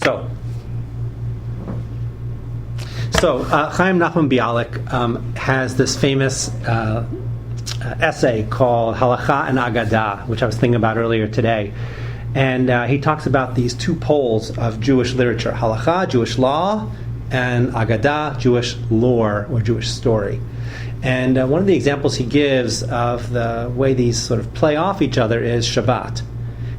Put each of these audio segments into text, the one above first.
So Chaim Nachman Bialik has this famous essay called Halacha and Agadah, which I was thinking about earlier today. And he talks about these two poles of Jewish literature: Halacha, Jewish law, and Agadah, Jewish lore or Jewish story. And one of the examples he gives of the way these sort of play off each other is Shabbat.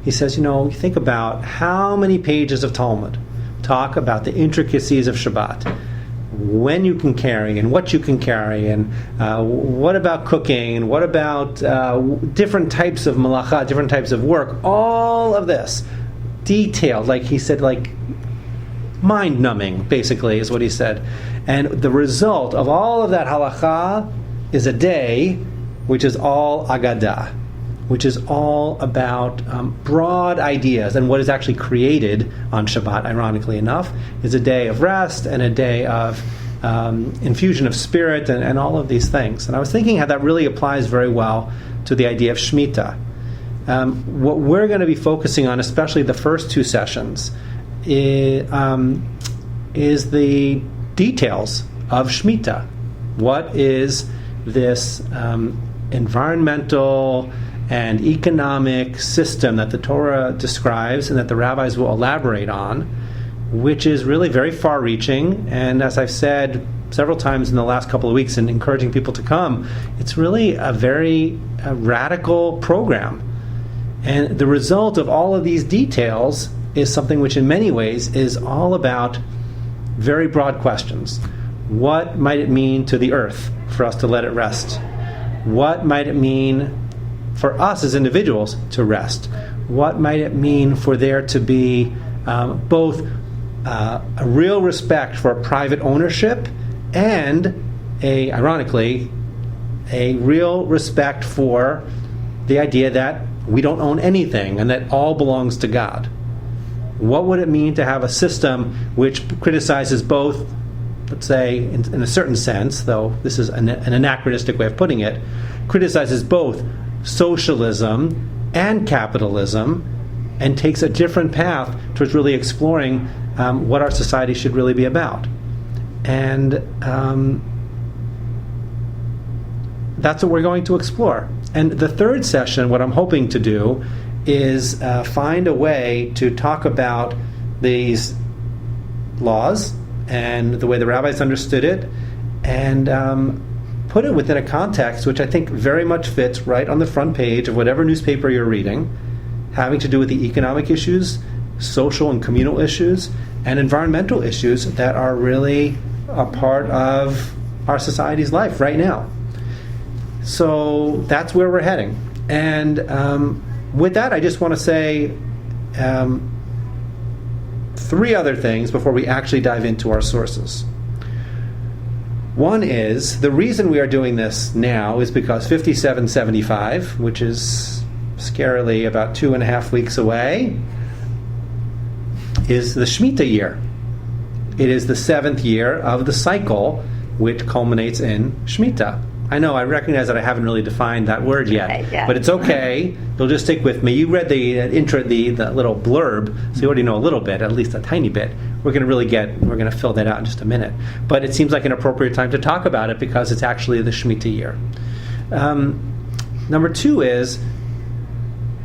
He says, you think about how many pages of Talmud talk about the intricacies of Shabbat, when you can carry and what you can carry, and what about cooking, and what about different types of malacha, different types of work. All of this detailed, like he said, like mind-numbing, basically, is what he said. And the result of all of that halacha is a day which is all Agadah, which is all about broad ideas. And what is actually created on Shabbat, ironically enough, is a day of rest and a day of infusion of spirit and all of these things. And I was thinking how that really applies very well to the idea of Shmita. What we're going to be focusing on, especially the first two sessions, is the details of Shmita. What is this environmental and economic system that the Torah describes and that the rabbis will elaborate on, which is really very far-reaching. And as I've said several times in the last couple of weeks and encouraging people to come, it's really a very radical program. And the result of all of these details is something which in many ways is all about very broad questions. What might it mean to the earth for us to let it rest? What might it mean for us as individuals to rest? What might it mean for there to be both a real respect for private ownership and, ironically, a real respect for the idea that we don't own anything and that all belongs to God? What would it mean to have a system which criticizes both, let's say, in a certain sense, though this is an anachronistic way of putting it, criticizes both socialism and capitalism and takes a different path towards really exploring what our society should really be about? And that's what we're going to explore. And the third session, what I'm hoping to do is find a way to talk about these laws and the way the rabbis understood it, and put it within a context which I think very much fits right on the front page of whatever newspaper you're reading, having to do with the economic issues, social and communal issues, and environmental issues that are really a part of our society's life right now. So that's where we're heading. And with that, I just want to say three other things before we actually dive into our sources. One is, the reason we are doing this now is because 5775, which is scarily about 2.5 weeks away, is the Shmita year. It is the 7th year of the cycle, which culminates in Shmita. I know, I recognize that I haven't really defined that word yet, but it's okay. You'll just stick with me. You read the intro, the little blurb, so you already know a little bit, at least a tiny bit. We're going to fill that out in just a minute. But it seems like an appropriate time to talk about it because it's actually the Shemitah year. Number two is,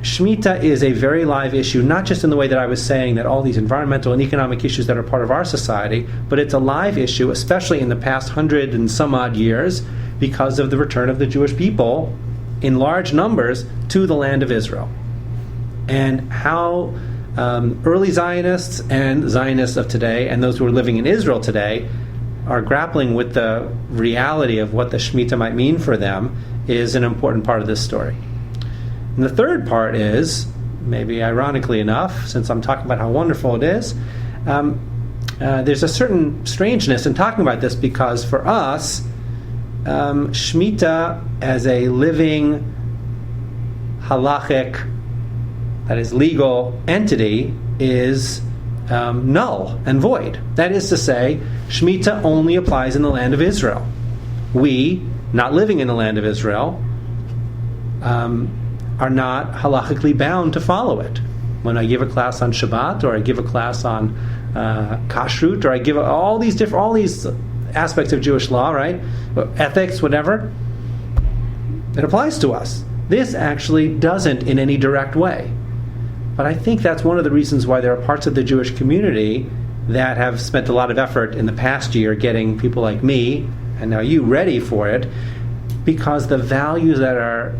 Shemitah is a very live issue, not just in the way that I was saying that all these environmental and economic issues that are part of our society, but it's a live issue, especially in the past 100 and some odd years, because of the return of the Jewish people in large numbers to the land of Israel. And how early Zionists and Zionists of today and those who are living in Israel today are grappling with the reality of what the Shemitah might mean for them is an important part of this story. And the third part is, maybe ironically enough, since I'm talking about how wonderful it is, there's a certain strangeness in talking about this because for us, Shmita as a living halachic, that is legal entity, is null and void. That is to say, Shmita only applies in the land of Israel. We, not living in the land of Israel, are not halachically bound to follow it. when I give a class on Shabbat, or I give a class on kashrut, or I give all these aspects of Jewish law, right? Ethics, whatever. It applies to us. This actually doesn't in any direct way. But I think that's one of the reasons why there are parts of the Jewish community that have spent a lot of effort in the past year getting people like me, and now you, ready for it, because the values that are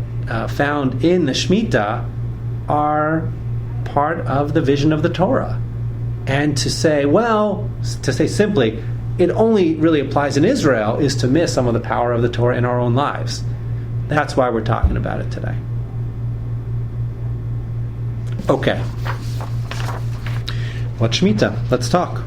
found in the Shmita are part of the vision of the Torah. And to say simply, it only really applies in Israel, is to miss some of the power of the Torah in our own lives. That's why we're talking about it today. Okay. What's Shmita? Let's talk.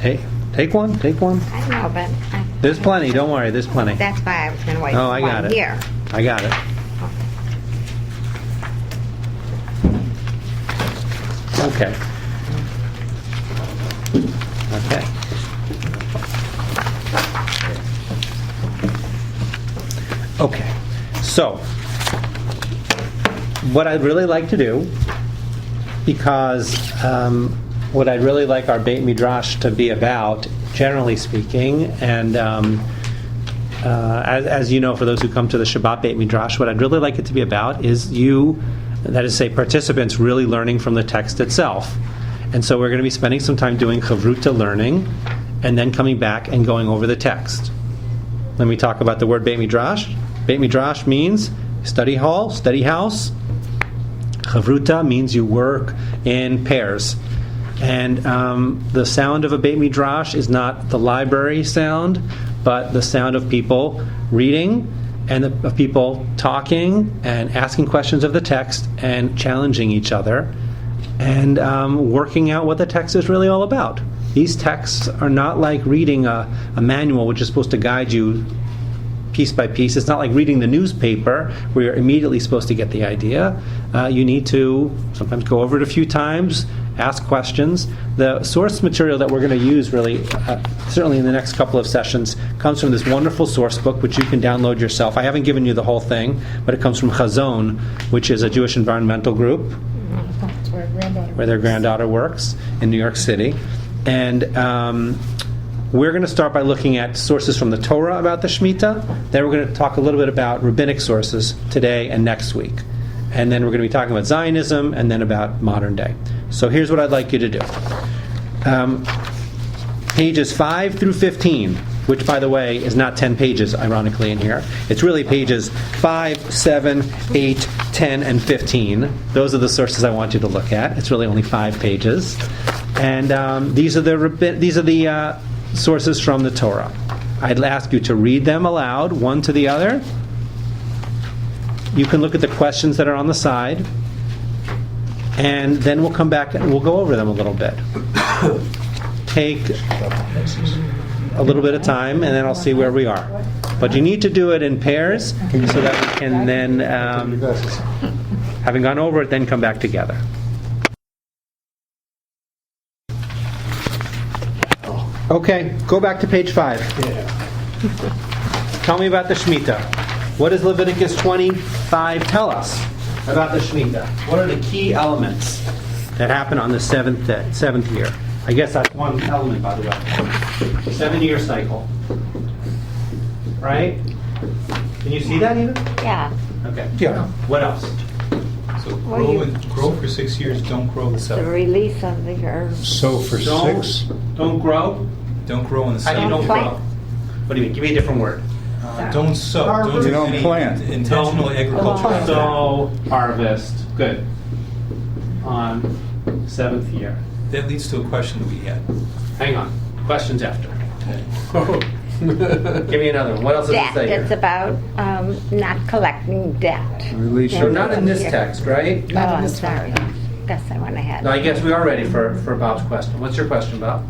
Hey, take one. I know, but There's plenty. Don't worry. There's plenty. that's why I was going to wait. Oh, I got it. Here. I got it. Okay. Okay. So, what I'd really like to do, because what I'd really like our Beit Midrash to be about, generally speaking, and as you know, for those who come to the Shabbat Beit Midrash, what I'd really like it to be about is you, that is to say, participants really learning from the text itself. And so we're going to be spending some time doing chavruta learning, and then coming back and going over the text. Let me talk about the word Beit Midrash. Beit Midrash means study hall, study house. Chavruta means you work in pairs. And the sound of a Beit Midrash is not the library sound, but the sound of people reading, and of people talking and asking questions of the text and challenging each other, and working out what the text is really all about. These texts are not like reading a manual which is supposed to guide you piece by piece. It's not like reading the newspaper where you're immediately supposed to get the idea. You need to sometimes go over it a few times, ask questions. The source material that we're going to use really, certainly in the next couple of sessions, comes from this wonderful source book which you can download yourself. I haven't given you the whole thing, but it comes from Chazon, which is a Jewish environmental group where their granddaughter works in New York City. And we're going to start by looking at sources from the Torah about the Shmita. Then we're going to talk a little bit about rabbinic sources today and next week. And then we're going to be talking about Zionism and then about modern day. So here's what I'd like you to do. Pages 5 through 15, which, by the way, is not 10 pages, ironically, in here. It's really pages 5, 7, 8, 10, and 15. Those are the sources I want you to look at. It's really only 5 pages. And these are the sources from the Torah. I'd ask you to read them aloud, one to the other. You can look at the questions that are on the side, and then we'll come back and we'll go over them a little bit. Take a little bit of time, and then I'll see where we are. But you need to do it in pairs so that we can then, having gone over it, then come back together. Okay, go back to page 5. Tell me about the Shmita. What does Leviticus 25 tell us about the Shmita? What are the key elements that happen on the seventh year? I guess that's one element, by the way. 7-year cycle. Right? Can you see that even? Yeah. Okay. Yeah. What else? So grow for 6 years, don't grow the The 7th. release of the herbs. So for Don't- 6, Don't grow? don't grow in the How do you 7th. don't plant. grow? What do you mean? Give me a different word. Don't sow. Don't do don't any plant. intentional agriculture. Sow, harvest. Good. On 7th year. That leads to a question that we had. Hang on. Questions after. Give me another one. What else does it Debt. say It's here? about not collecting debt. Release So not in this text, right? Oh, I'm sorry. Guess I went ahead. No, I guess we are ready for Bob's question. What's your question, Bob?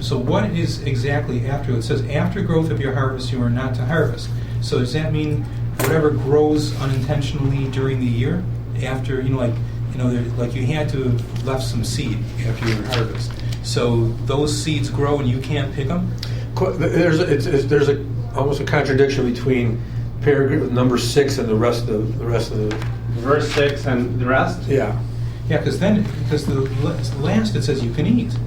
So what is exactly after? It says after growth of your harvest you are not to harvest. So does that mean whatever grows unintentionally during the year after, like you had to have left some seed after your harvest. So those seeds grow and you can't pick them? There's a almost a contradiction between paragraph number 6 and the rest of the. Verse 6 and the rest? Yeah. Yeah, because the last it says you can eat.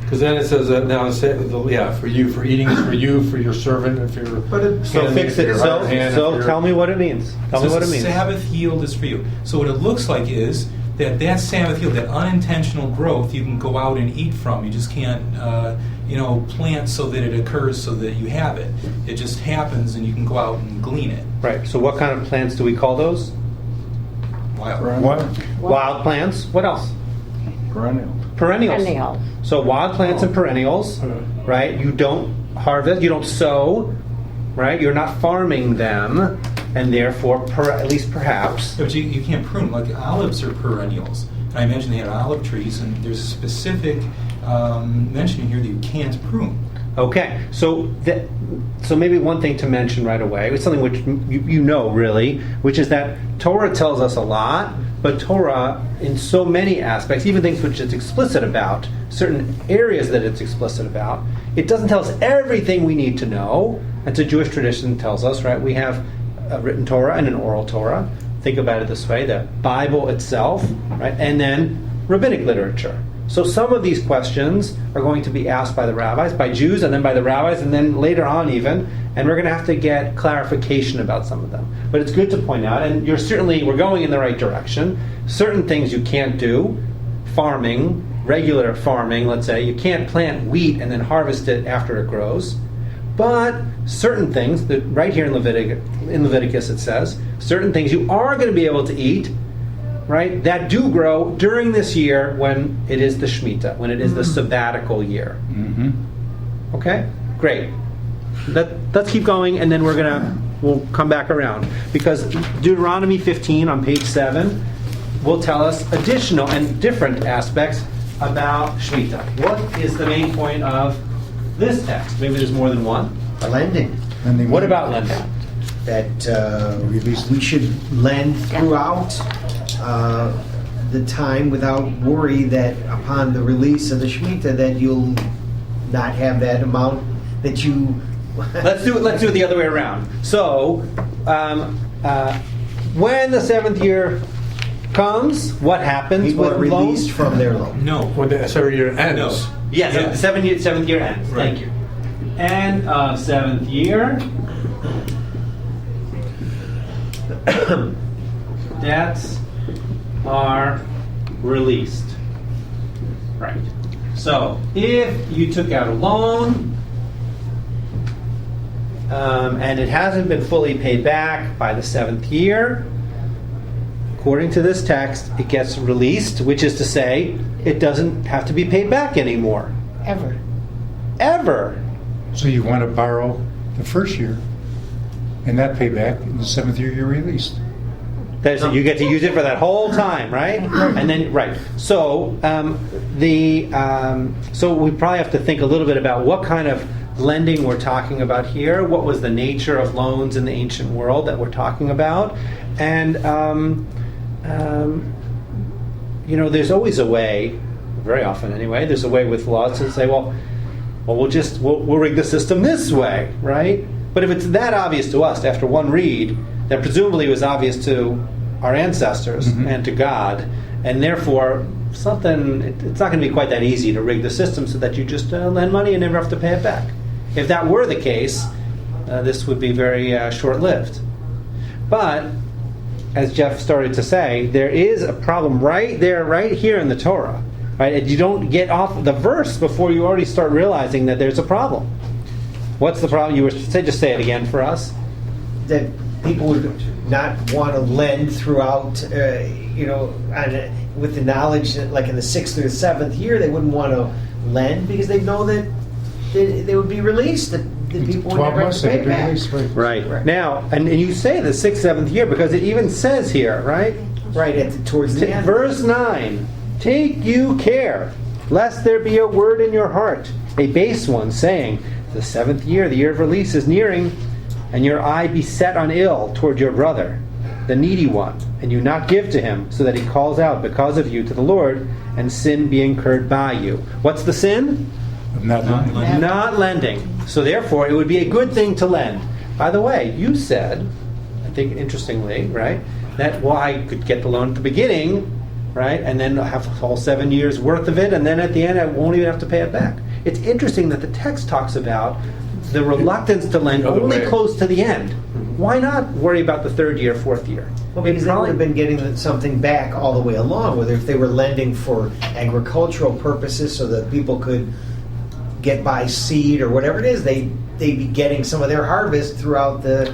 Because then it says that now for eating is for you, for your servant, and for your. So fix it. So tell me what it means. Tell me what it means. Sabbath yield is for you. So what it looks like is that Sabbath yield, that unintentional growth, you can go out and eat from. You just can't, plant so that it occurs so that you have it. It just happens, and you can go out and glean it. Right. So what kind of plants do we call those? Wild plants. What else? Perennials. Perennials. So wild plants and perennials, right? You don't harvest, you don't sow, right? You're not farming them, and therefore, at least perhaps. But you can't prune. Like olives are perennials. And I imagine they had olive trees, and there's a specific mention here that you can't prune. Okay, so maybe one thing to mention right away, it's something which you know really, which is that Torah tells us a lot, but Torah, in so many aspects, even things which it's explicit about, certain areas that it's explicit about, it doesn't tell us everything we need to know. And so Jewish tradition tells us, right, we have a written Torah and an oral Torah. Think about it this way, the Bible itself, right, and then rabbinic literature. So some of these questions are going to be asked by the rabbis, by Jews, and then by the rabbis, and then later on even, and we're going to have to get clarification about some of them. But it's good to point out, and we're going in the right direction. Certain things you can't do, farming, regular farming, let's say, you can't plant wheat and then harvest it after it grows. But certain things, that right here in Leviticus it says, certain things you are going to be able to eat, right, that do grow during this year when it is the Shmita, when it is the sabbatical year. Mm-hmm. Okay? Great. Let's keep going, and then we'll come back around. Because Deuteronomy 15 on page 7 will tell us additional and different aspects about Shmita. What is the main point of this text? Maybe there's more than one. Lending. What about lending? That we should lend throughout the time without worry that upon the release of the Shmita that you'll not have that amount that you... Let's do it the other way around. So, when the 7th year comes, what happens People with are released loans? from their loan. No. When the 7th year ends. No. Yes, Yeah. the 7th year ends. Right. Thank you. End of 7th year. Debts are released. Right. So, if you took out a loan and it hasn't been fully paid back by the 7th year, according to this text, it gets released, which is to say, it doesn't have to be paid back anymore. Ever. So you want to borrow the first year and not pay back in the 7th year you're released. You get to use it for that whole time, right? And then, right. So so we probably have to think a little bit about what kind of lending we're talking about here. What was the nature of loans in the ancient world that we're talking about? And there's always a way, very often anyway. There's a way with laws to say, well, we'll rig the system this way, right? But if it's that obvious to us after one read, that presumably was obvious to our ancestors and to God, and therefore it's not going to be quite that easy to rig the system so that you just lend money and never have to pay it back. If that were the case, this would be very short-lived. But as Jeff started to say, there is a problem right here in the Torah. Right? And you don't get off the verse before you already start realizing that there's a problem. What's the problem? You were just say it again for us. That people would not want to lend throughout, with the knowledge that, like in the 6th or the 7th year, they wouldn't want to lend because they know that they would be released. That the people would never have to pay back. Right. Now, and you say the 6th, 7th year because it even says here, right? Right, towards the end. Verse 9. Take you care, lest there be a word in your heart, a base one, saying, the 7th year, the year of release, is nearing, and your eye be set on ill toward your brother, the needy one, and you not give to him, so that he calls out because of you to the Lord, and sin be incurred by you. What's the sin? of not lending. lending. Not lending. So therefore, it would be a good thing to lend. By the way, you said, I think interestingly, right, that, well, I could get the loan at the beginning, right, and then have a whole 7 years worth of it, and then at the end I won't even have to pay it back. It's interesting that the text talks about the reluctance to lend The other only way. close to the end. Why not worry about the third year, fourth year? Well, because they would have been getting something back all the way along, whether if they were lending for agricultural purposes so that people could get by seed or whatever it is, they'd be getting some of their harvest throughout the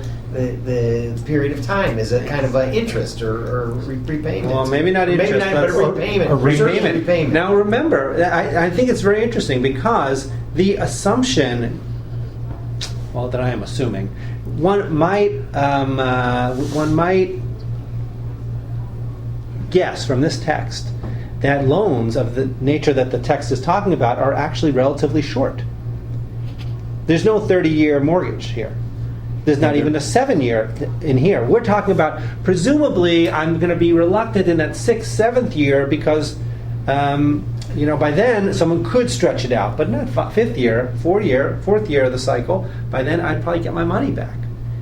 period of time as a kind of an interest or repayment. Well, maybe not interest, Maybe not, but a but repayment. a Certainly repayment. repayment. Now remember, I think it's very interesting because the assumption, well, that I am assuming, one might guess from this text that loans of the nature that the text is talking about are actually relatively short. There's no 30-year mortgage here. There's not even a 7-year in here. We're talking about, presumably, I'm going to be reluctant in that 6th, 7th year because, by then someone could stretch it out, but not 5th year, 4th year of the cycle. By then, I'd probably get my money back.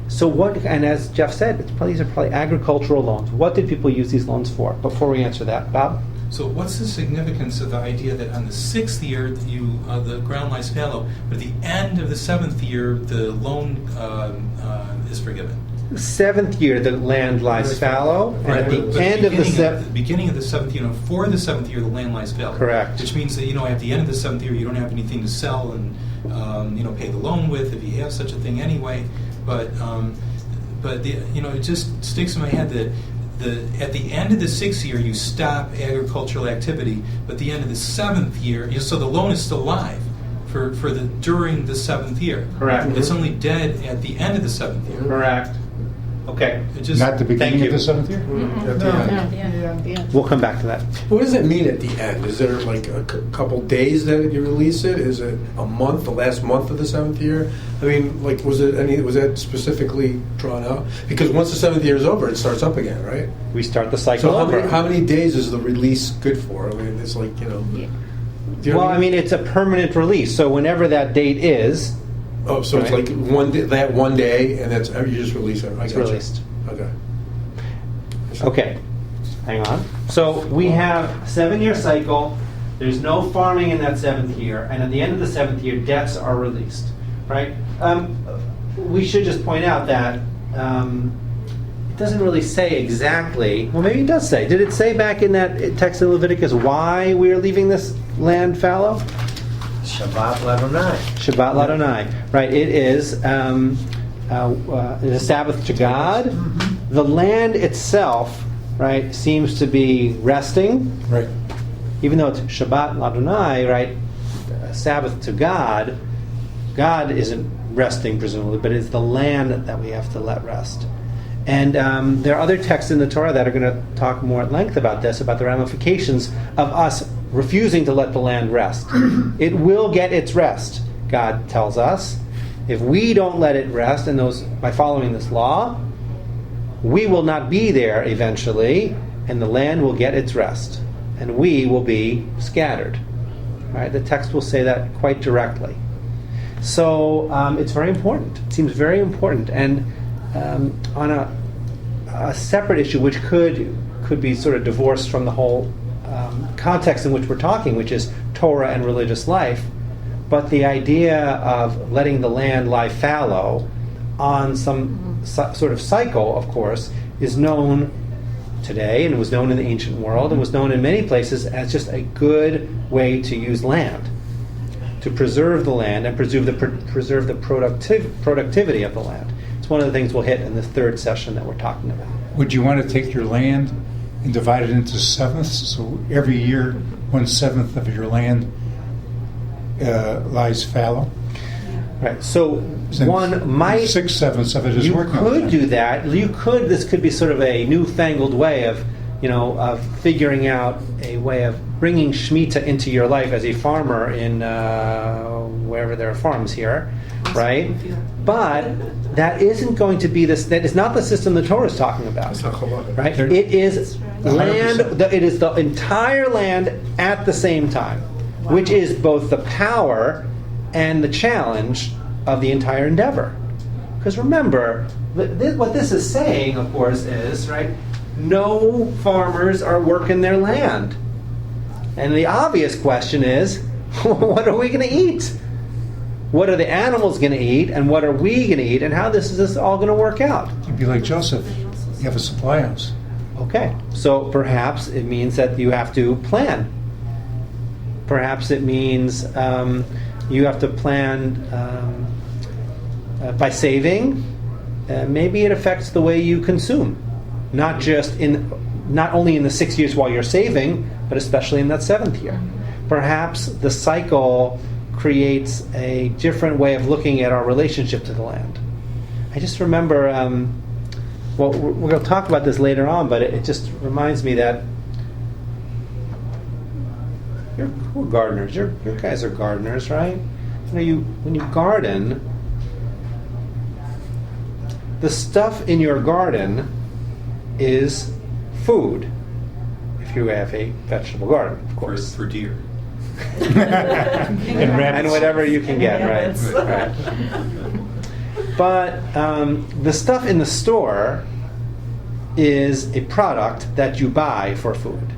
So what? And as Jeff said, these are probably agricultural loans. What did people use these loans for? Before we answer that, Bob. So what's the significance of the idea that on the 6th year the ground lies fallow, but at the end of the 7th year the loan is forgiven? 7th year, the land lies fallow, and at But the end of the beginning of the 7th year, for the 7th year, the land lies fallow. Correct. Which means that at the end of the 7th year, you don't have anything to sell and pay the loan with if you have such a thing anyway. But it just sticks in my head that at the end of the 6th year, you stop agricultural activity, but at the end of the 7th year, so the loan is still live during the 7th year. Correct. It's only dead at the end of the 7th year. Correct. Okay. It just, Not the beginning Thank of the you. 7th year? At the end. We'll come back to that. What does it mean at the end? Is there like a couple days that you release it? Is it a month, the last month of the 7th year? I mean, like, was that specifically drawn out? Because once the 7th year is over, it starts up again, right? We start the cycle So over. how many days is the release good for? I mean, it's like, do you know Well, what I mean, it's a permanent release, so whenever that date is, Oh, so it's Right. like one day, that one day, and that's you just release it. I it's gotcha. released. Okay. Okay, hang on. So we have a 7-year cycle. There's no farming in that 7th year, and at the end of the 7th year, debts are released, right? We should just point out that it doesn't really say exactly. Well, maybe it does say. Did it say back in that text in Leviticus why we are leaving this land fallow? Shabbat Ladonai. Shabbat Ladonai, right? It is the Sabbath to God. Mm-hmm. The land itself, right, seems to be resting, Right. even though it's Shabbat Ladonai, right? Sabbath to God. God isn't resting presumably, but it's the land that we have to let rest. And there are other texts in the Torah that are going to talk more at length about this, about the ramifications of us refusing to let the land rest. It will get its rest, God tells us. If we don't let it rest, and by following this law, we will not be there eventually, and the land will get its rest, and we will be scattered. All right? The text will say that quite directly. So it's very important. It seems very important, and on a separate issue, which could be sort of divorced from the whole context in which we're talking, which is Torah and religious life, but the idea of letting the land lie fallow on some sort of cycle, of course, is known today, and was known in the ancient world, and was known in many places as just a good way to use land, to preserve the land and preserve the productivity of the land. It's one of the things we'll hit in this third session that we're talking about. Would you want to take your land and divide it into sevenths? So every year, 1/7 of your land lies fallow? Right. So Since one might 6/7 of it is you working. could do that. This could be sort of a newfangled way of figuring out a way of bringing Shmita into your life as a farmer in wherever there are farms here, right? But that isn't going to be this. That is not the system the Torah is talking about, It's not halakha. right? There- It is land. 100%. It is the entire land at the same time. which is both the power and the challenge of the entire endeavor. Because remember, what this is saying, of course, is, right, no farmers are working their land. And the obvious question is, what are we going to eat? What are the animals going to eat, and what are we going to eat, and how this is this all going to work out? You'd be like Joseph. You have a supply house. Okay, so perhaps it means that you have to plan. Perhaps it means you have to plan by saving. Maybe it affects the way you consume, not only in the 6 years while you're saving, but especially in that 7th year. Perhaps the cycle creates a different way of looking at our relationship to the land. I just remember, well, we're going to talk about this later on, but it just reminds me that we're gardeners. You guys are gardeners, right? When you garden, the stuff in your garden is food. If you have a vegetable garden, of course. For deer. And whatever you can get, right? But the stuff in the store is a product that you buy for food,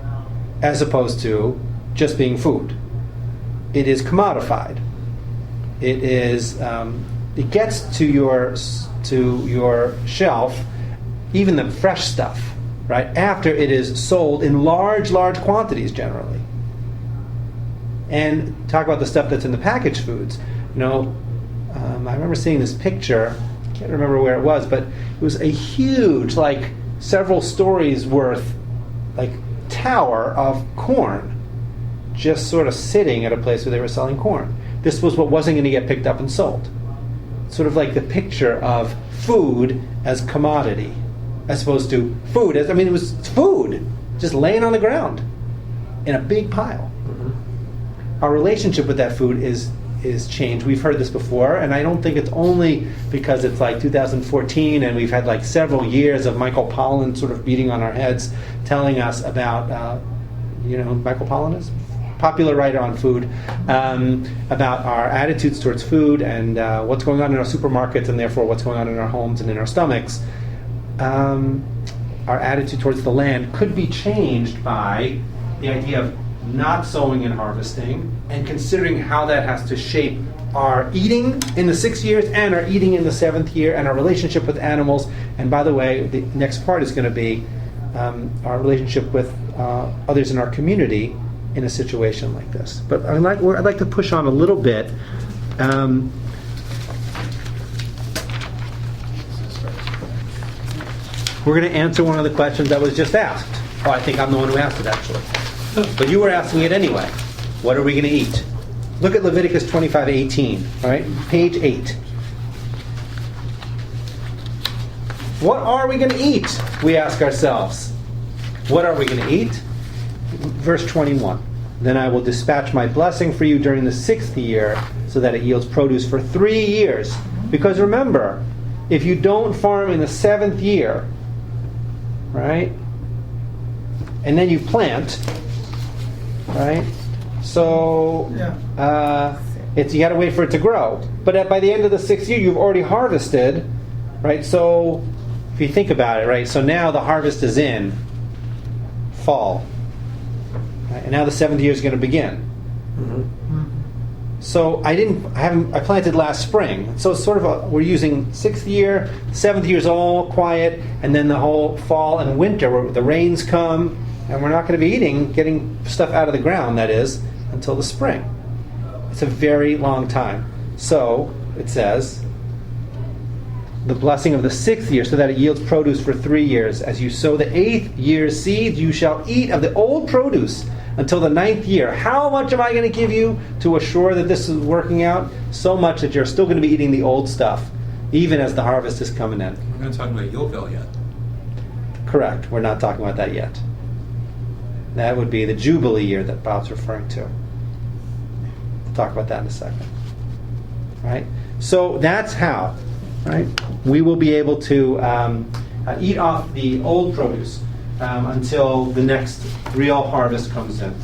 as opposed to just being food. It is commodified. It is. It gets to your shelf, even the fresh stuff, right, after it is sold in large quantities generally. And talk about the stuff that's in the packaged foods. I remember seeing this picture. I can't remember where it was, but it was a huge, like several stories worth, like tower of corn, just sort of sitting at a place where they were selling corn. This was what wasn't going to get picked up and sold. Sort of like the picture of food as commodity, as opposed to food as, it was food, just laying on the ground in a big pile. Our relationship with that food is changed. We've heard this before, and I don't think it's only because it's like 2014 and we've had like several years of Michael Pollan sort of beating on our heads, telling us about, Michael Pollan is popular writer on food, about our attitudes towards food and what's going on in our supermarkets and therefore what's going on in our homes and in our stomachs. Our attitude towards the land could be changed by the idea of not sowing and harvesting, and considering how that has to shape our eating in the 6 years and our eating in the 7th year and our relationship with animals. And by the way, the next part is going to be our relationship with others in our community in a situation like this. But I'd like to push on a little bit. We're going to answer one of the questions that was just asked. Oh, I think I'm the one who asked it, actually. But you were asking it anyway. What are we going to eat? Look at Leviticus 25:18, all right? Page 8. What are we going to eat? We ask ourselves. What are we going to eat? Verse 21. Then I will dispatch my blessing for you during the 6th year, so that it yields produce for 3 years. Because remember, if you don't farm in the 7th year, right, and then you plant, right? So you got to wait for it to grow. But by the end of the 6th year, you've already harvested, right? So if you think about it, right? So now the harvest is in fall, right? And now the 7th year is going to begin. So I planted last spring. So it's sort of we're using 6th year, 7th year is all quiet, and then the whole fall and winter where the rains come. And we're not going to be getting stuff out of the ground, that is, until the spring. It's a very long time. So, it says, the blessing of the 6th year, so that it yields produce for 3 years. As you sow the 8th year's seed, you shall eat of the old produce until the 9th year. How much am I going to give you to assure that this is working out? So much that you're still going to be eating the old stuff, even as the harvest is coming in. We're not talking about Yovel yet. Correct. We're not talking about that yet. That would be the Jubilee year that Bob's referring to. We'll talk about that in a second. Right? So that's how, right, we will be able to eat off the old produce until the next real harvest comes in.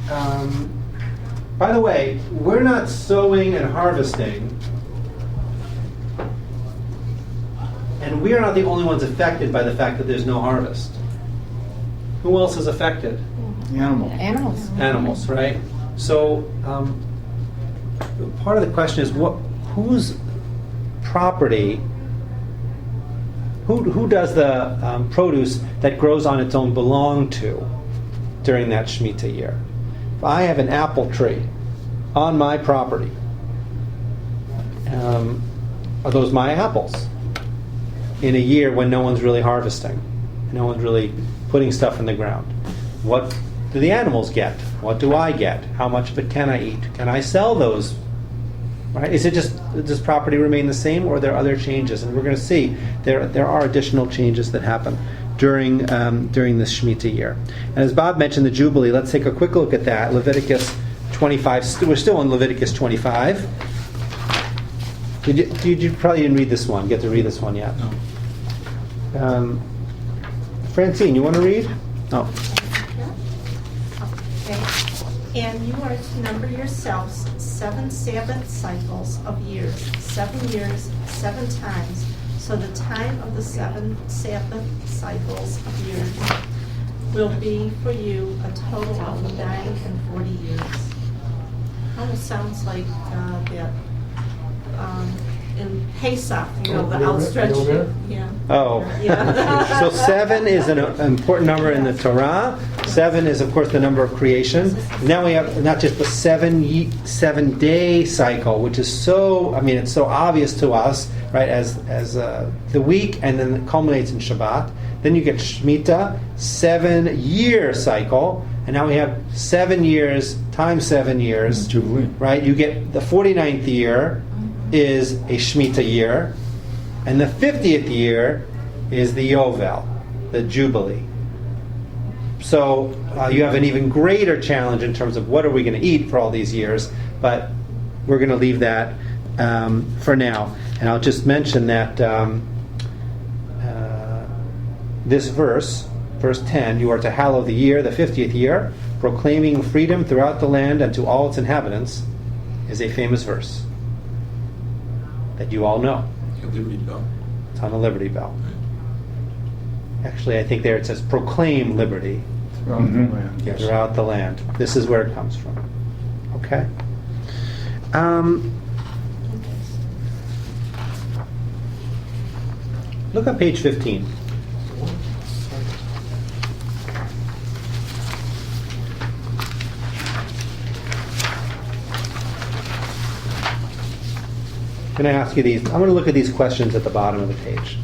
by the way, we're not sowing and harvesting, and we are not the only ones affected by the fact that there's no harvest. Who else is affected? Animals. Animals, right? So part of the question is whose property, who does the produce that grows on its own belong to during that Shemitah year? If I have an apple tree on my property, are those my apples? In a year when no one's really harvesting, no one's really putting stuff in the ground, what do the animals get? What do I get? How much of it can I eat? Can I sell those? Right? Does property remain the same, or are there other changes? And we're going to see there are additional changes that happen during this Shemitah year. And as Bob mentioned, the Jubilee. Let's take a quick look at that. Leviticus 25. We're still in Leviticus 25. Did you probably didn't read this one? Get to read this one yet? No. Francine, you want to read? Oh. Okay. And you are to number yourselves 7 Sabbath cycles of years, 7 years, 7 times. So the time of the 7 Sabbath cycles of years will be for you a total of 940 years. Almost sounds like that in Pesach, the outstretched. Yeah. Oh. Yeah. So 7 is an important number in the Torah. 7 is, of course, the number of creation. Now we have not just the 7-day cycle, which is it's so obvious to us, right, as the week, and then it culminates in Shabbat. Then you get Shmita, 7-year cycle, and now we have 7 years times 7 years. Jubilee. Right? You get the 49th year is a Shemitah year, and the 50th year is the Yovel, the Jubilee. So you have an even greater challenge in terms of what are we going to eat for all these years, but we're going to leave that for now. And I'll just mention that this verse 10, you are to hallow the year, the 50th year, proclaiming freedom throughout the land and to all its inhabitants, is a famous verse that you all know. Liberty Bell. It's on the Liberty Bell. Actually, I think there it says proclaim liberty Yes. throughout the land. This is where it comes from. Okay? Look at page 15. I'm going to ask you these. I'm going to look at these questions at the bottom of the page.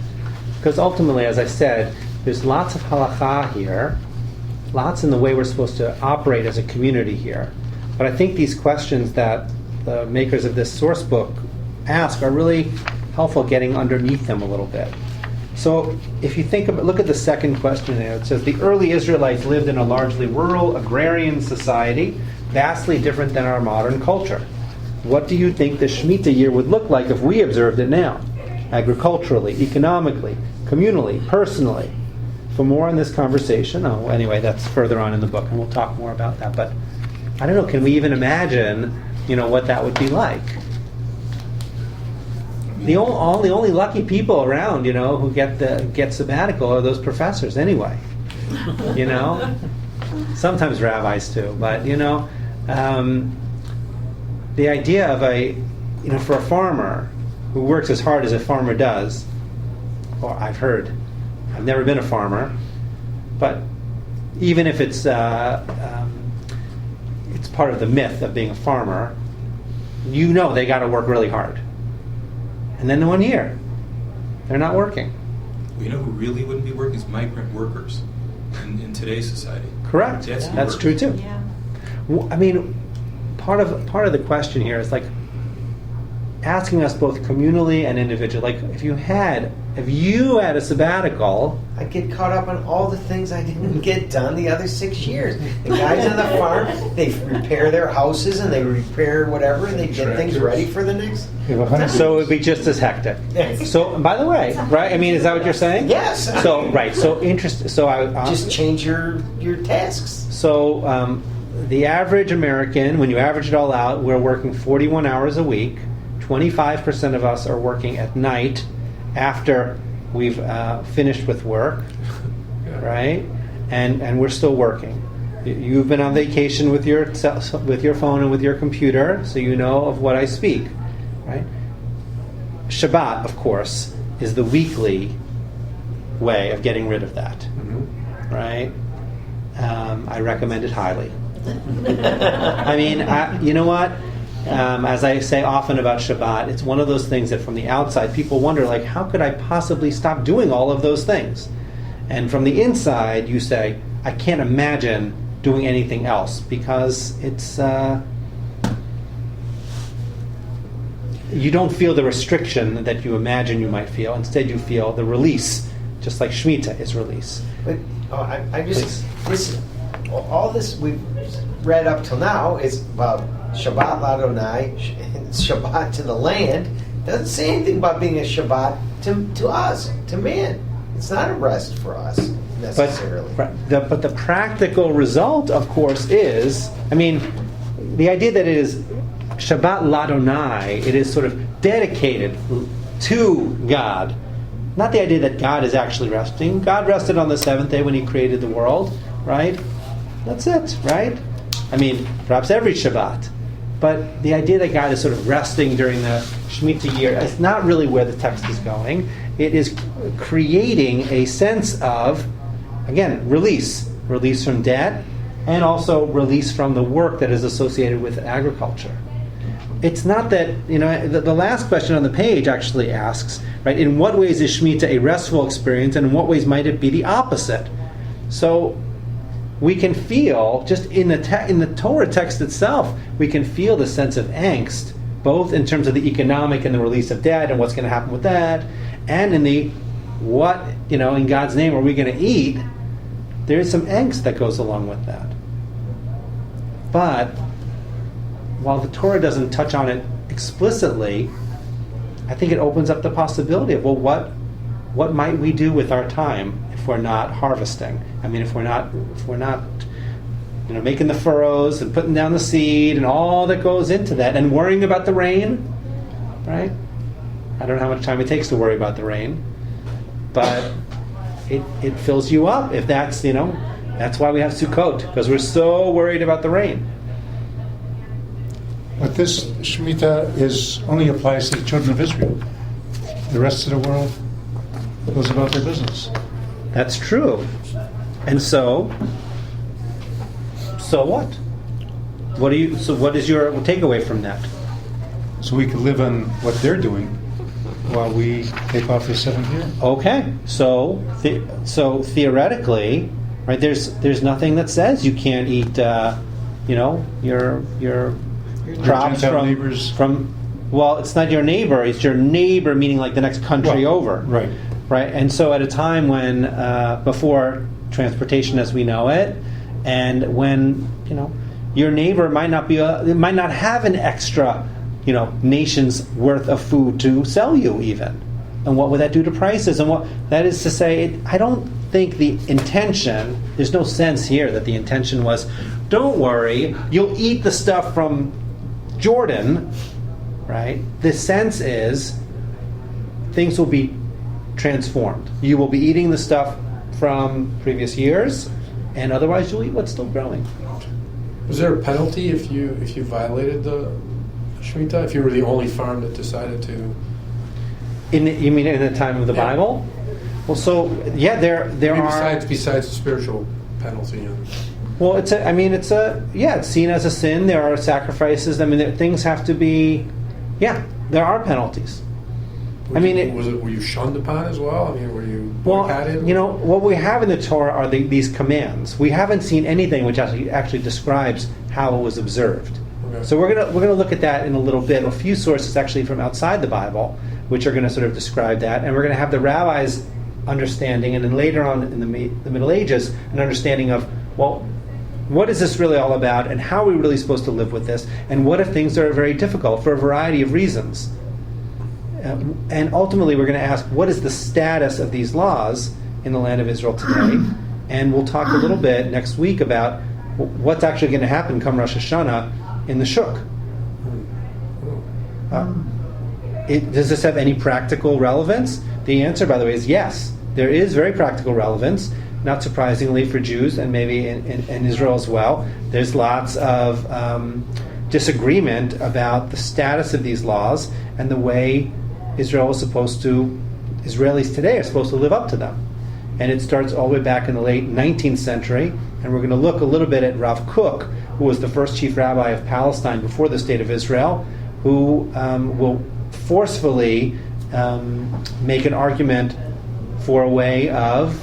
Because ultimately, as I said, there's lots of halakha here, lots in the way we're supposed to operate as a community here. But I think these questions that the makers of this source book ask are really helpful getting underneath them a little bit. So if you look at the second question there. It says, the early Israelites lived in a largely rural, agrarian society, vastly different than our modern culture. What do you think the Shemitah year would look like if we observed it now? Agriculturally, economically, communally, personally. For more on this conversation, anyway, that's further on in the book, and we'll talk more about that. But I don't know, can we even imagine, what that would be like? The only lucky people around, who get sabbatical are those professors anyway. Sometimes rabbis too, but the idea of for a farmer who works as hard as a farmer does, or I've never been a farmer, but even if it's part of the myth of being a farmer, they got to work really hard. And then 1 year, they're not working. Well, who really wouldn't be working is migrant workers in today's society. Correct. That's true too. Yeah. I mean, part of the question here is like asking us both communally and individually. Like if you had a sabbatical, I get caught up on all the things I didn't get done the other 6 years. The guys on the farm, they repair their houses and they repair whatever, and they get things ready for the next. so it would be just as hectic. Yes. So, by the way, right? I mean, is that what you're saying? Yes. So, right. So, interesting. So, Just change your tasks. So, the average American, when you average it all out, we're working 41 hours a week. 25% of us are working at night after we've finished with work, right? And we're still working. You've been on vacation with your phone and with your computer, so you know of what I speak, right? Shabbat, of course, is the weekly way of getting rid of that, right? I recommend it highly. I mean, you know what? As I say often about Shabbat, it's one of those things that from the outside people wonder, like, how could I possibly stop doing all of those things? And from the inside, you say, I can't imagine doing anything else, because it's you don't feel the restriction that you imagine you might feel. Instead, you feel the release, just like Shmita is release. But I just all this we've read up till now is about Shabbat Ladonai, Shabbat to the land. Doesn't say anything about being a Shabbat to us, to man. It's not a rest for us necessarily. But the practical result, of course, is, I mean, the idea that it is Shabbat Ladonai, it is sort of dedicated to God. Not the idea that God is actually resting. God rested on the seventh day when He created the world, right? That's it, right? I mean, perhaps every Shabbat. But the idea that God is sort of resting during the Shemitah year is not really where the text is going. It is creating a sense of, again, release from debt, and also release from the work that is associated with agriculture. It's not that, the last question on the page actually asks, right, in what ways is Shemitah a restful experience, and in what ways might it be the opposite? So we can feel, just in the Torah text itself, we can feel the sense of angst, both in terms of the economic and the release of debt and what's going to happen with that, and in the in God's name are we going to eat. There is some angst that goes along with that. But while the Torah doesn't touch on it explicitly, I think it opens up the possibility of, well, what might we do with our time if we're not harvesting? I mean, if we're not making the furrows and putting down the seed and all that goes into that, and worrying about the rain, right? I don't know how much time it takes to worry about the rain, but it fills you up. If that's that's why we have Sukkot, because we're so worried about the rain. But this Shemitah only applies to the children of Israel. The rest of the world goes about their business. That's true. And so what? What is your takeaway from that? So we could live on what they're doing while we take off the seventh year. Okay. So theoretically, right? There's nothing that says you can't eat your crops from. Well, it's not your neighbor. It's your neighbor, meaning like the next country over. Right. Right. And so at a time when before transportation as we know it, and when your neighbor might not have an extra nation's worth of food to sell you even, and what would that do to prices? And what that is to say, I don't think the intention. There's no sense here that the intention was, don't worry, you'll eat the stuff from Jordan, right? The sense is things will be transformed. You will be eating the stuff from previous years, and otherwise you'll eat what's still growing. Was there a penalty if you violated the Shemitah? If you were the only farm that decided to? You mean in the time of the Bible? Well, so yeah, there are. Besides the spiritual penalty. Well, it's seen as a sin. There are sacrifices. I mean, things have to be. Yeah, there are penalties. Were you shunned upon as well? I mean, were you boycotted? What we have in the Torah are these commands. We haven't seen anything which actually describes how it was observed. Okay. So we're gonna look at that in a little bit. A few sources actually from outside the Bible, which are going to sort of describe that, and we're going to have the rabbis' understanding, and then later on in the Middle Ages, an understanding of, well, what is this really all about, and how are we really supposed to live with this, and what if things are very difficult for a variety of reasons? And ultimately, we're going to ask, what is the status of these laws in the land of Israel today? And we'll talk a little bit next week about what's actually going to happen come Rosh Hashanah in the Shuk? Does this have any practical relevance? The answer, by the way, is yes. There is very practical relevance, not surprisingly for Jews and maybe in Israel as well. There's lots of disagreement about the status of these laws and the way Israelis today are supposed to live up to them. And it starts all the way back in the late 19th century, and we're going to look a little bit at Rav Kook, who was the first chief rabbi of Palestine before the State of Israel, who will forcefully make an argument for a way of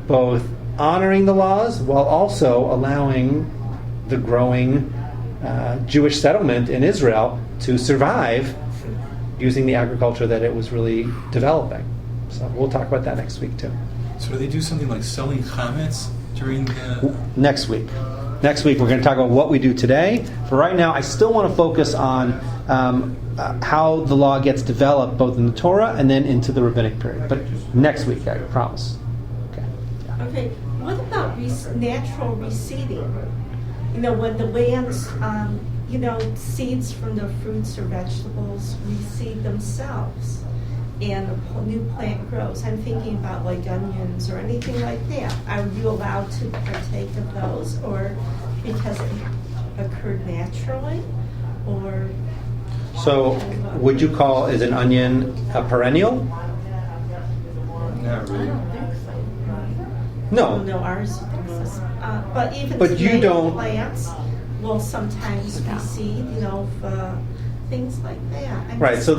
both honoring the laws while also allowing the growing Jewish settlement in Israel to survive using the agriculture that it was really developing. So we'll talk about that next week too. So do they do something like selling chametz during the... Next week. Next week we're going to talk about what we do today. For right now, I still want to focus on how the law gets developed both in the Torah and then into the rabbinic period. But next week, I promise. Okay. Yeah. Okay, what about natural reseeding? When the lands, seeds from the fruits or vegetables reseed themselves and a new plant grows. I'm thinking about like onions or anything like that. Are you allowed to partake of those, or because it occurred naturally, or? So, would you call is an onion a perennial? Not I really. don't think so. No. No, ours does. But even But you tomato don't- plants will sometimes reseed, things like that. Right. So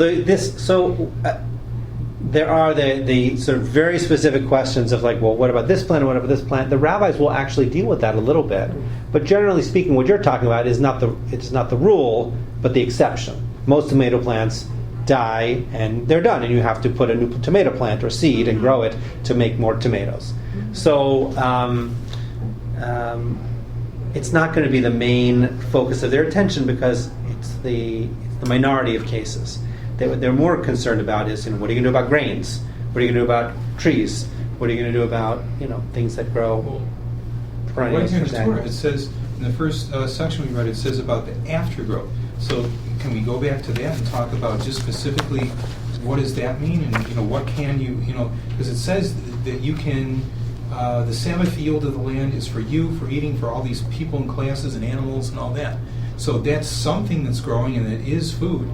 there are the sort of very specific questions of like, well, what about this plant? What about this plant? The rabbis will actually deal with that a little bit, but generally speaking, what you're talking about is not the rule, but the exception. Most tomato plants die and they're done, and you have to put a new tomato plant or seed and grow it to make more tomatoes. So it's not going to be the main focus of their attention because it's the minority of cases. They're more concerned about is, what are you going to do about grains? What are you going to do about trees? What are you going to do about things that grow Well, perennials? right here in for the Torah, example? it says, in the first section we read, it says about the aftergrowth. So can we go back to that and talk about just specifically what does that mean, and what can you, because it says that you can, the Sabbath yield of the land is for you, for eating, for all these people and classes and animals and all that. So that's something that's growing and it is food.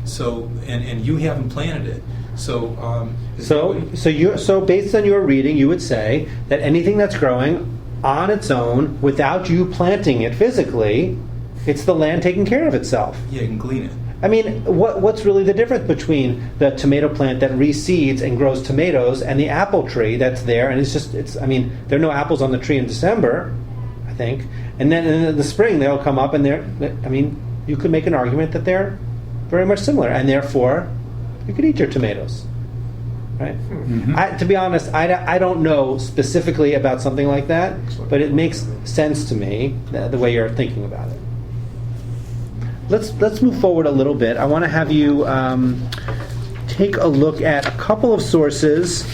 So and you haven't planted it. So So based on your reading, you would say that anything that's growing on its own without you planting it physically, it's the land taking care of itself. yeah, you can glean it. I mean, what's really the difference between the tomato plant that reseeds and grows tomatoes and the apple tree that's there? And there are no apples on the tree in December, I think. And then in the spring they'll come up and you could make an argument that they're very much similar, and therefore you could eat your tomatoes, right? Mm-hmm. To be honest, I don't know specifically about something like that, but it makes sense to me the way you're thinking about it. Let's move forward a little bit. I want to have you take a look at a couple of sources.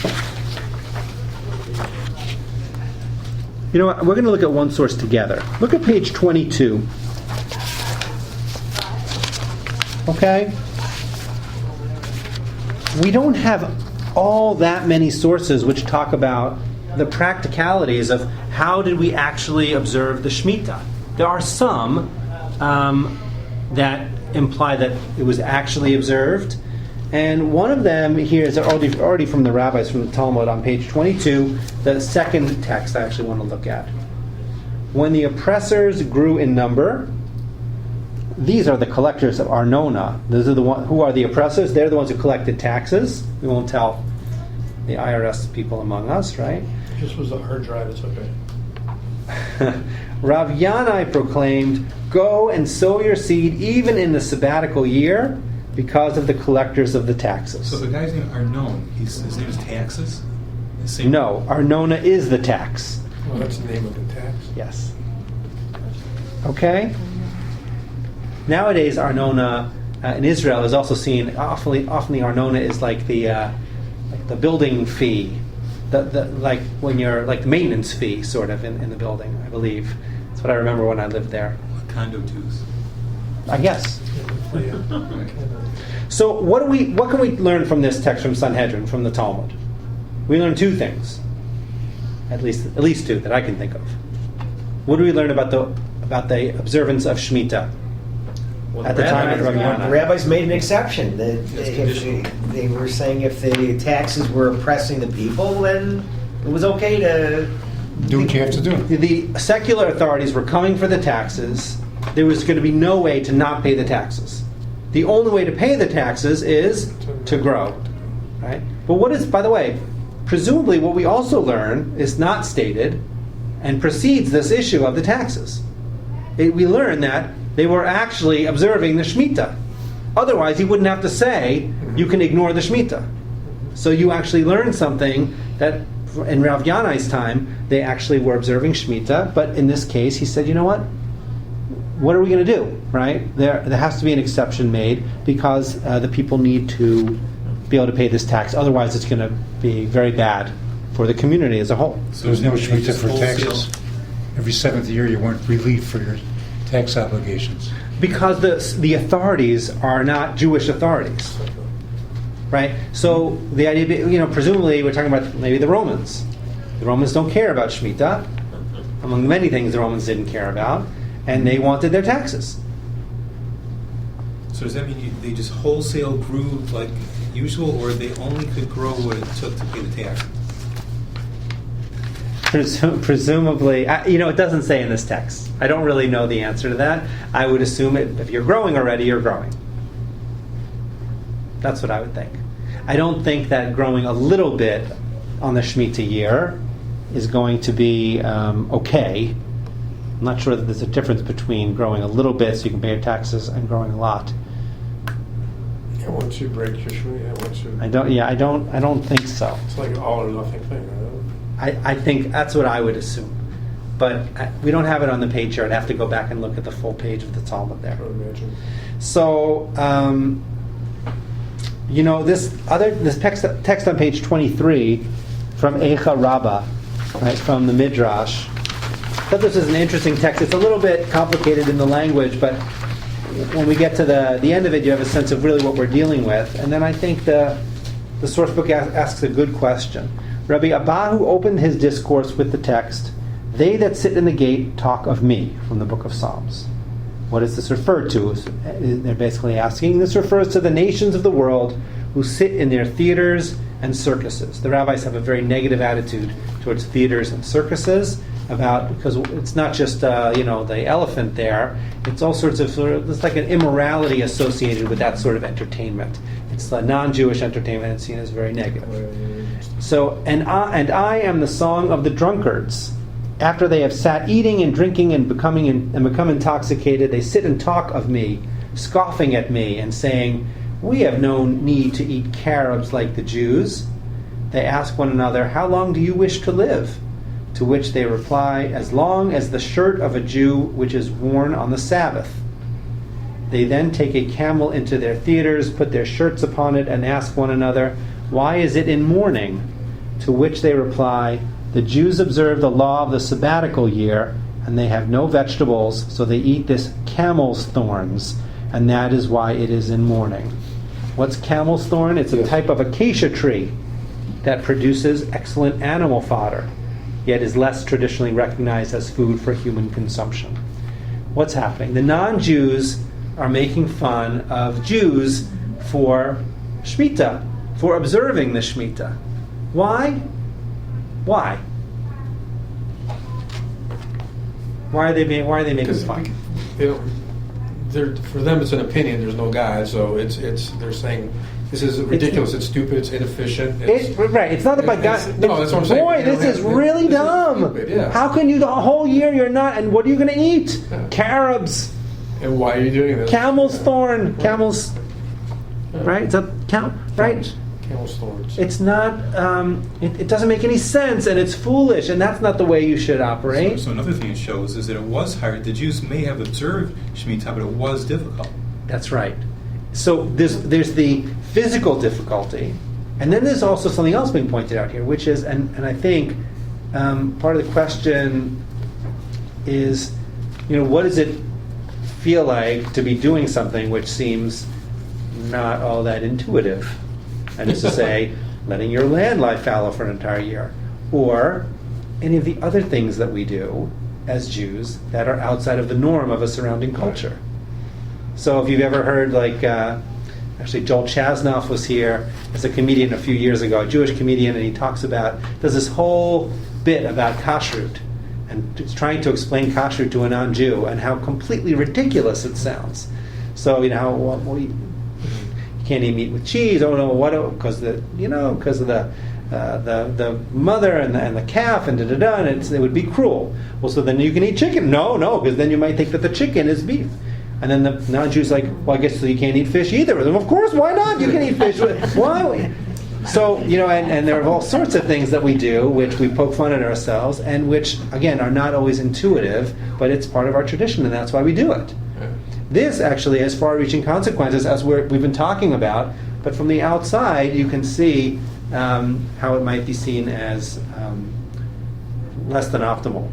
You know what? We're going to look at one source together. Look at page 22. Okay? We don't have all that many sources which talk about the practicalities of how did we actually observe the Shmita. There are some that imply that it was actually observed. And one of them here is already from the rabbis, from the Talmud on page 22, the second text I actually want to look at. When the oppressors grew in number, these are the collectors of Arnona. Those are the one, who are the oppressors? They're the ones who collected taxes. We won't tell the IRS people among us, right? This was a hard drive, it's okay. Rav Yanai proclaimed, "Go and sow your seed even in the sabbatical year because of the collectors of the taxes." So the guy's name Arnon, his name is Taxes? No, Arnona is the tax. Well, that's the name of the tax. Yes. Okay? Nowadays, Arnona in Israel is also seen, often the Arnona is like the building fee, like when you're, like the maintenance fee, sort of, in the building, I believe. That's what I remember when I lived there. Condo twos. I guess. So what can we learn from this text from Sanhedrin, from the Talmud? We learn two things, at least two that I can think of. What do we learn about the observance of Shmita at the time of Rabbi The Yonah? rabbis made an exception. That That's if conditional. they were saying if the taxes were oppressing the people, then it was okay to Do what you have to do. The secular authorities were coming for the taxes. There was going to be no way to not pay the taxes. The only way to pay the taxes is to grow, right? But what is, by the way, presumably what we also learn is not stated and precedes this issue of the taxes. We learn that they were actually observing the Shemitah. Otherwise, he wouldn't have to say, you can ignore the Shemitah. So you actually learn something that in Rav Yanai's time, they actually were observing Shemitah, but in this case, he said, you know what are we going to do, right? There has to be an exception made because the people need to be able to pay this tax. Otherwise, it's going to be very bad for the community as a whole. So There was no they Shemitah just for wholesale- taxes. Every seventh year, you weren't relieved for your tax obligations. Because the authorities are not Jewish authorities, right? So the idea, presumably we're talking about maybe the Romans. The Romans don't care about Shemitah, among many things the Romans didn't care about, and they wanted their taxes. So does that mean they just wholesale grew like usual, or they only could grow what it took to pay the tax? Presumably, it doesn't say in this text. I don't really know the answer to that. I would assume if you're growing already, you're growing. That's what I would think. I don't think that growing a little bit on the Shemitah year is going to be okay. I'm not sure that there's a difference between growing a little bit so you can pay your taxes and growing a lot. Yeah, once you break your Shemitah, once you... I don't think so. It's like an all or nothing thing, right? I think that's what I would assume. But we don't have it on the page here. I'd have to go back and look at the full page of the Talmud there. I would imagine. So, this text on page 23 from Eicha Rabbah, right, from the Midrash. I thought this is an interesting text. It's a little bit complicated in the language, but when we get to the end of it, you have a sense of really what we're dealing with. And then I think the source book asks a good question. Rabbi Abahu opened his discourse with the text, "They that sit in the gate talk of me," from the book of Psalms. What is this referred to? They're basically asking, this refers to the nations of the world who sit in their theaters and circuses. The rabbis have a very negative attitude towards theaters and circuses, because it's not just the elephant there. It's all sorts of it's like an immorality associated with that sort of entertainment. It's a non-Jewish entertainment. It's seen as very negative. So, and I am the song of the drunkards. After they have sat eating and drinking and become intoxicated, they sit and talk of me, scoffing at me and saying, "We have no need to eat carobs like the Jews." They ask one another, "How long do you wish to live?" To which they reply, "As long as the shirt of a Jew which is worn on the Sabbath." They then take a camel into their theaters, put their shirts upon it, and ask one another, "Why is it in mourning?" To which they reply, "The Jews observe the law of the sabbatical year, and they have no vegetables, so they eat this camel's thorns, and that is why it is in mourning." What's camel's thorn? It's a type of acacia tree that produces excellent animal fodder, yet is less traditionally recognized as food for human consumption. What's happening? The non-Jews are making fun of Jews for Shemitah, for observing the Shemitah. Why? Why? Why are they making fun? For them, it's an opinion. There's no God, so they're saying this is ridiculous. It's stupid. It's inefficient. Right. It's not about God. No, that's what I'm saying. Boy, this is really dumb. Stupid, yeah. How can you the whole year you're not? And what are you going to eat? Yeah. Carobs, And why are you doing this? camel's thorn, camels. Right? It's a right. Camel's thorns. It's not. It doesn't make any sense, and it's foolish, and that's not the way you should operate. So another thing it shows is that it was hard. The Jews may have observed Shemitah, but it was difficult. That's right. So there's the physical difficulty, and then there's also something else being pointed out here, which is, and I think part of the question is, what does it feel like to be doing something which seems not all that intuitive? And it's to say, letting your land lie fallow for an entire year, or any of the other things that we do as Jews that are outside of the norm of a surrounding culture. So if you've ever heard, actually Joel Chasnoff was here as a comedian a few years ago, a Jewish comedian, and he does this whole bit about kashrut, and it's trying to explain kashrut to a non-Jew and how completely ridiculous it sounds. So, you can't eat meat with cheese. Oh no, what? Because of the mother and the calf and and it would be cruel. Well, so then you can eat chicken. No, because then you might think that the chicken is beef. And then the non-Jew's like, well, I guess so you can't eat fish either. Well, of course, why not? You can eat fish. Why? So, and there are all sorts of things that we do which we poke fun at ourselves and which, again, are not always intuitive, but it's part of our tradition, and that's why we do it. This actually has far-reaching consequences, as we've been talking about, but from the outside, you can see how it might be seen as less than optimal.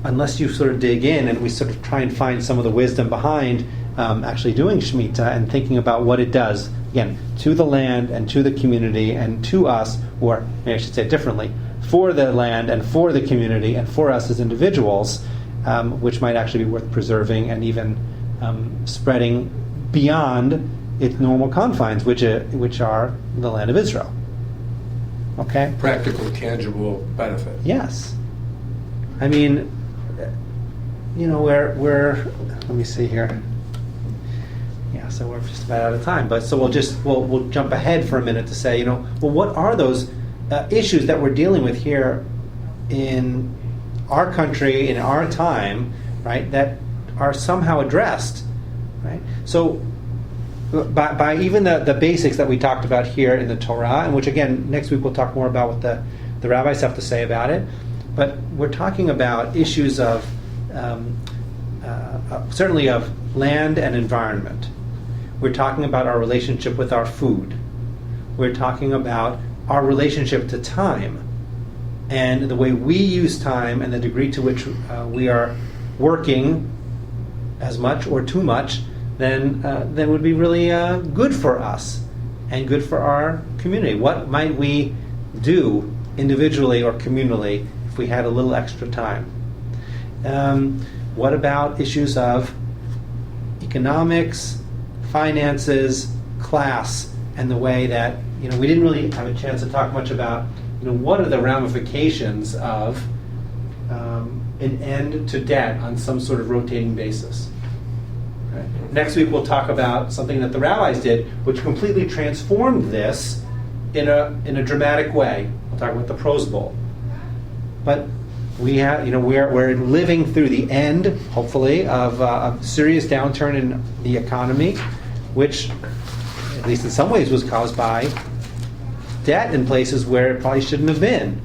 Unless you sort of dig in and we sort of try and find some of the wisdom behind actually doing Shmita and thinking about what it does, again, to the land and to the community and to us, or maybe I should say it differently, for the land and for the community and for us as individuals, which might actually be worth preserving and even spreading beyond its normal confines, which are the land of Israel. Okay? Practical, tangible benefit. Yes. I mean, we're let me see here. Yeah, so we're just about out of time. But so we'll jump ahead for a minute to say, well, what are those issues that we're dealing with here in our country, in our time, right, that are somehow addressed, right? So by even the basics that we talked about here in the Torah, and which again, next week we'll talk more about what the rabbis have to say about it, but we're talking about issues of certainly of land and environment. We're talking about our relationship with our food. We're talking about our relationship to time and the way we use time and the degree to which we are working as much or too much then would be really good for us and good for our community. What might we do individually or communally if we had a little extra time? What about issues of economics, finances, class, and the way that we didn't really have a chance to talk much about what are the ramifications of an end to debt on some sort of rotating basis. Okay. Next week we'll talk about something that the rabbis did, which completely transformed this in a dramatic way. We'll talk about the Prose Bowl. But we have, we're living through the end, hopefully, of a serious downturn in the economy, which, at least in some ways, was caused by debt in places where it probably shouldn't have been,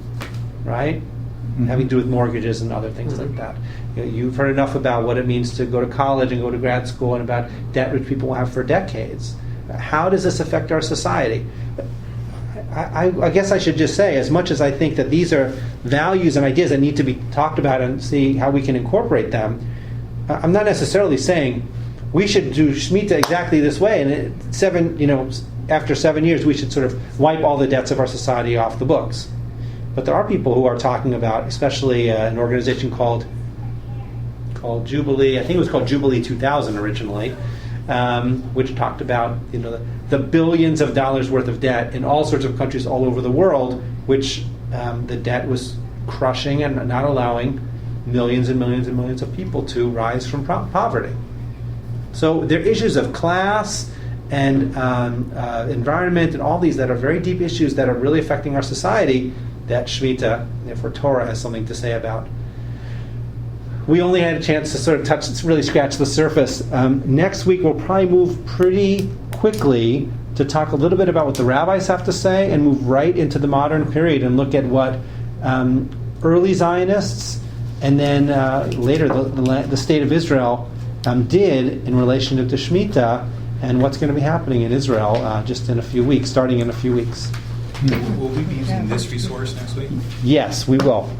right? Mm-hmm. Having to do with mortgages and other things like that. You've heard enough about what it means to go to college and go to grad school and about debt which people will have for decades. How does this affect our society? I guess I should just say, as much as I think that these are values and ideas that need to be talked about and see how we can incorporate them, I'm not necessarily saying we should do Shmita exactly this way, and after 7 years we should sort of wipe all the debts of our society off the books. But there are people who are talking about, especially an organization called Jubilee, I think it was called Jubilee 2000 originally, which talked about the billions of dollars worth of debt in all sorts of countries all over the world, which the debt was crushing and not allowing millions and millions and millions of people to rise from poverty. So there are issues of class and environment and all these that are very deep issues that are really affecting our society that Shmita, therefore Torah, has something to say about. We only had a chance to sort of really scratch the surface. Next week we'll probably move pretty quickly to talk a little bit about what the rabbis have to say and move right into the modern period and look at what early Zionists and then later the state of Israel did in relation to Shmita and what's going to be happening in Israel just in a few weeks, starting in a few weeks. Will we be using this resource next week? Yes, we will.